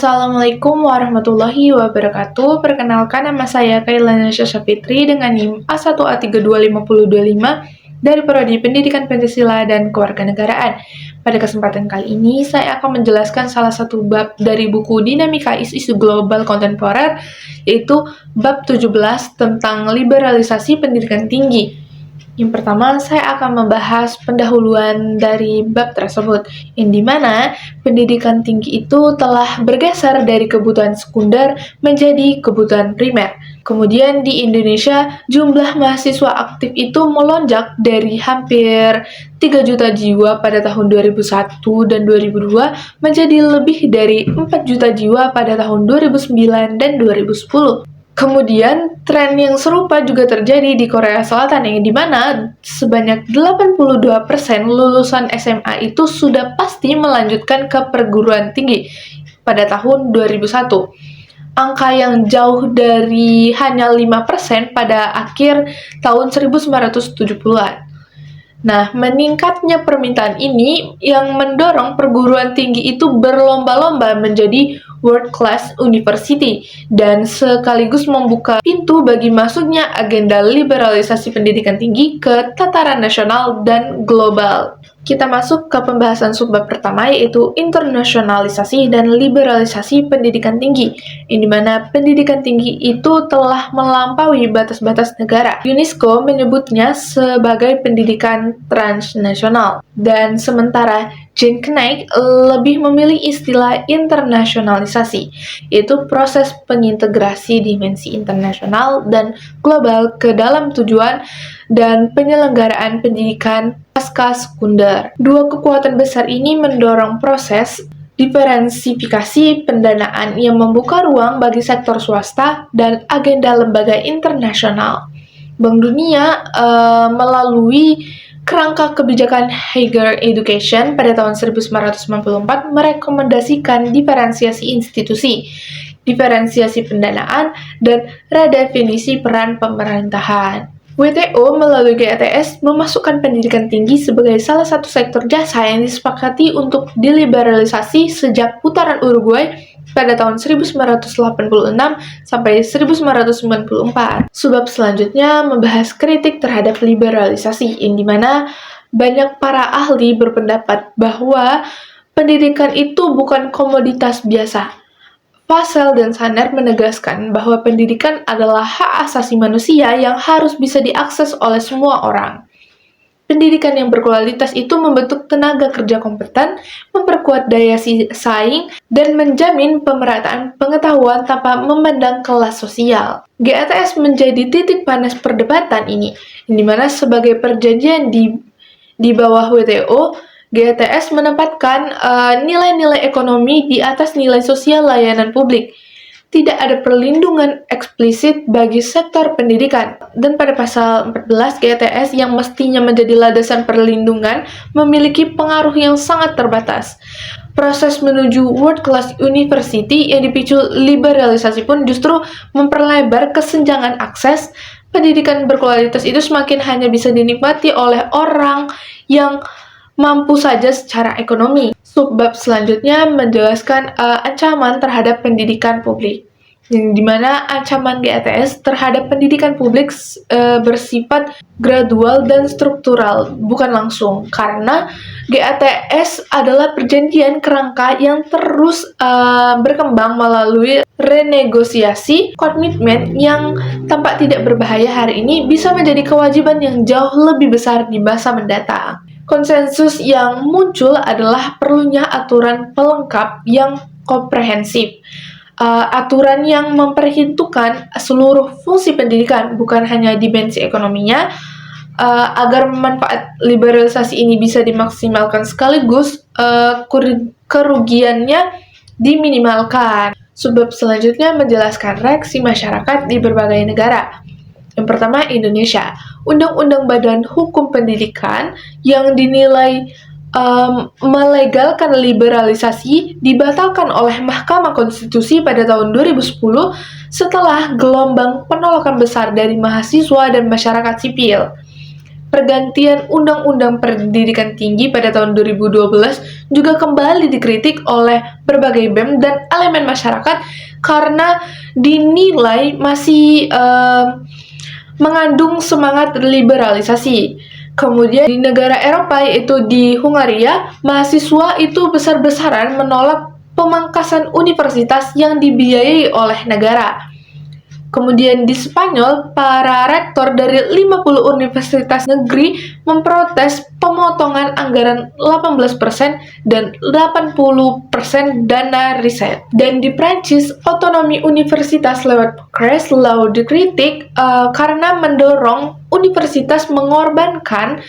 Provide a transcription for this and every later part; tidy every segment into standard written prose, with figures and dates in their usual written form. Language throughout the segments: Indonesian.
Assalamualaikum warahmatullahi wabarakatuh. Perkenalkan, nama saya Kailana Syasha Fitri dengan NIM A1A325025 dari Prodi Pendidikan Pancasila dan Kewarganegaraan. Pada kesempatan kali ini, saya akan menjelaskan salah satu bab dari buku Dinamika Isu-Isu Global Kontemporer, yaitu bab 17 tentang liberalisasi pendidikan tinggi. Yang pertama, saya akan membahas pendahuluan dari bab tersebut, yang dimana pendidikan tinggi itu telah bergeser dari kebutuhan sekunder menjadi kebutuhan primer. Kemudian di Indonesia, jumlah mahasiswa aktif itu melonjak dari hampir 3 juta jiwa pada tahun 2001 dan 2002 menjadi lebih dari 4 juta jiwa pada tahun 2009 dan 2010. Kemudian, tren yang serupa juga terjadi di Korea Selatan, yang dimana sebanyak 82% lulusan SMA itu sudah pasti melanjutkan ke perguruan tinggi pada tahun 2001. Angka yang jauh dari hanya 5% pada akhir tahun 1970-an. Nah, meningkatnya permintaan ini yang mendorong perguruan tinggi itu berlomba-lomba menjadi world class university dan sekaligus membuka pintu bagi masuknya agenda liberalisasi pendidikan tinggi ke tataran nasional dan global. Kita masuk ke pembahasan subbab pertama, yaitu internasionalisasi dan liberalisasi pendidikan tinggi, yang dimana pendidikan tinggi itu telah melampaui batas-batas negara. UNESCO menyebutnya sebagai pendidikan transnasional, dan sementara Jane Knight lebih memilih istilah internasionalisasi, yaitu proses pengintegrasi dimensi internasional dan global ke dalam tujuan dan penyelenggaraan pendidikan pasca sekunder. Dua kekuatan besar ini mendorong proses diversifikasi pendanaan yang membuka ruang bagi sektor swasta dan agenda lembaga internasional. Bank Dunia melalui kerangka kebijakan Higher Education pada tahun 1994 merekomendasikan diferensiasi institusi, diferensiasi pendanaan, dan redefinisi peran pemerintahan. WTO melalui GATS memasukkan pendidikan tinggi sebagai salah satu sektor jasa yang disepakati untuk diliberalisasi sejak putaran Uruguay pada tahun 1986 sampai 1994. Subbab selanjutnya membahas kritik terhadap liberalisasi, yang dimana banyak para ahli berpendapat bahwa pendidikan itu bukan komoditas biasa. Fasel dan Sander menegaskan bahwa pendidikan adalah hak asasi manusia yang harus bisa diakses oleh semua orang. Pendidikan yang berkualitas itu membentuk tenaga kerja kompeten, memperkuat daya saing, dan menjamin pemerataan pengetahuan tanpa memandang kelas sosial. GATS menjadi titik panas perdebatan ini, di mana sebagai perjanjian di bawah WTO, GATS menempatkan nilai-nilai ekonomi di atas nilai sosial layanan publik. Tidak ada perlindungan eksplisit bagi sektor pendidikan. Dan pada pasal 14 GATS yang mestinya menjadi landasan perlindungan memiliki pengaruh yang sangat terbatas. Proses menuju world class university yang dipicu liberalisasi pun justru memperlebar kesenjangan akses. Pendidikan berkualitas itu semakin hanya bisa dinikmati oleh orang yang mampu saja secara ekonomi. Subbab selanjutnya menjelaskan ancaman terhadap pendidikan publik, yang dimana ancaman GATS terhadap pendidikan publik bersifat gradual dan struktural, bukan langsung, karena GATS adalah perjanjian kerangka yang terus berkembang melalui renegosiasi. Komitmen yang tampak tidak berbahaya hari ini bisa menjadi kewajiban yang jauh lebih besar di masa mendatang. Konsensus yang muncul adalah perlunya aturan pelengkap yang komprehensif. Aturan yang memperhitungkan seluruh fungsi pendidikan, bukan hanya dimensi ekonominya, agar manfaat liberalisasi ini bisa dimaksimalkan sekaligus kerugiannya diminimalkan. Subbab selanjutnya menjelaskan reaksi masyarakat di berbagai negara. Yang pertama, Indonesia. Undang-Undang Badan Hukum Pendidikan yang dinilai melegalkan liberalisasi dibatalkan oleh Mahkamah Konstitusi pada tahun 2010 setelah gelombang penolakan besar dari mahasiswa dan masyarakat sipil. pergantian Undang-Undang Pendidikan Tinggi pada tahun 2012 juga kembali dikritik oleh berbagai BEM dan elemen masyarakat karena dinilai masih mengandung semangat liberalisasi. Kemudian di negara Eropa, yaitu di Hungaria, mahasiswa itu besar-besaran menolak pemangkasan universitas yang dibiayai oleh negara. Kemudian di Spanyol, para rektor dari 50 universitas negeri memprotes pemotongan anggaran 18% dan 80% dana riset. Dan di Prancis, otonomi universitas lewat Cres Law dikritik karena mendorong universitas mengorbankan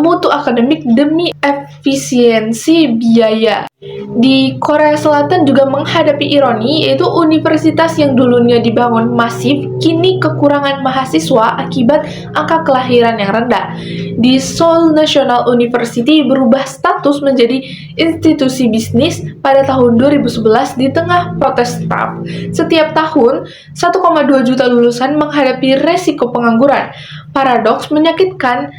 mutu akademik demi efisiensi biaya. Di Korea Selatan juga menghadapi ironi, yaitu universitas yang dulunya dibangun masif kini kekurangan mahasiswa akibat angka kelahiran yang rendah. Di Seoul National University berubah status menjadi institusi bisnis pada tahun 2011 di tengah protes staf. Setiap tahun, 1,2 juta lulusan menghadapi resiko pengangguran. Paradoks menyakitkan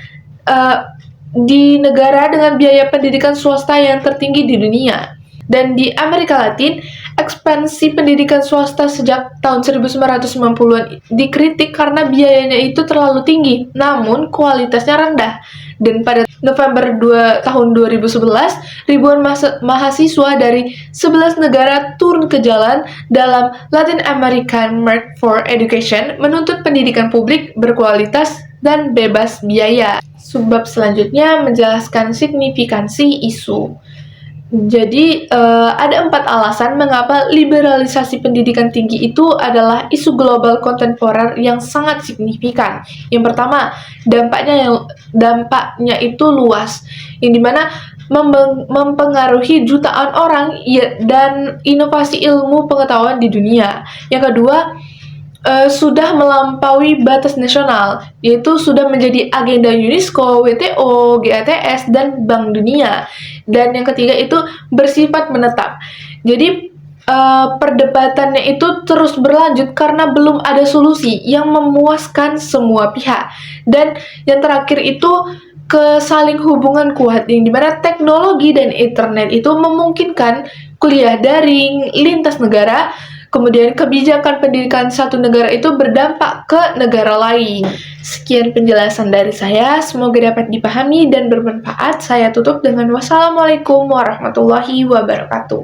di negara dengan biaya pendidikan swasta yang tertinggi di dunia. Dan di Amerika Latin, ekspansi pendidikan swasta sejak tahun 1990-an dikritik karena biayanya itu terlalu tinggi, namun kualitasnya rendah. Dan pada November tahun 2011, ribuan mahasiswa dari 11 negara turun ke jalan dalam Latin American March for Education menuntut pendidikan publik berkualitas dan bebas biaya. Subbab selanjutnya menjelaskan signifikansi isu. Jadi, ada 4 alasan mengapa liberalisasi pendidikan tinggi itu adalah isu global kontemporer yang sangat signifikan. Yang pertama, dampaknya itu luas, yang dimana mempengaruhi jutaan orang dan inovasi ilmu pengetahuan di dunia. Yang kedua, sudah melampaui batas nasional, yaitu sudah menjadi agenda UNESCO, WTO, GATS, dan Bank Dunia. Dan yang ketiga itu bersifat menetap. Jadi perdebatannya itu terus berlanjut karena belum ada solusi yang memuaskan semua pihak. Dan yang terakhir itu kesaling hubungan kuat, yang dimana teknologi dan internet itu memungkinkan kuliah daring lintas negara. Kemudian kebijakan pendidikan satu negara itu berdampak ke negara lain. Sekian penjelasan dari saya, semoga dapat dipahami dan bermanfaat. Saya tutup dengan wassalamualaikum warahmatullahi wabarakatuh.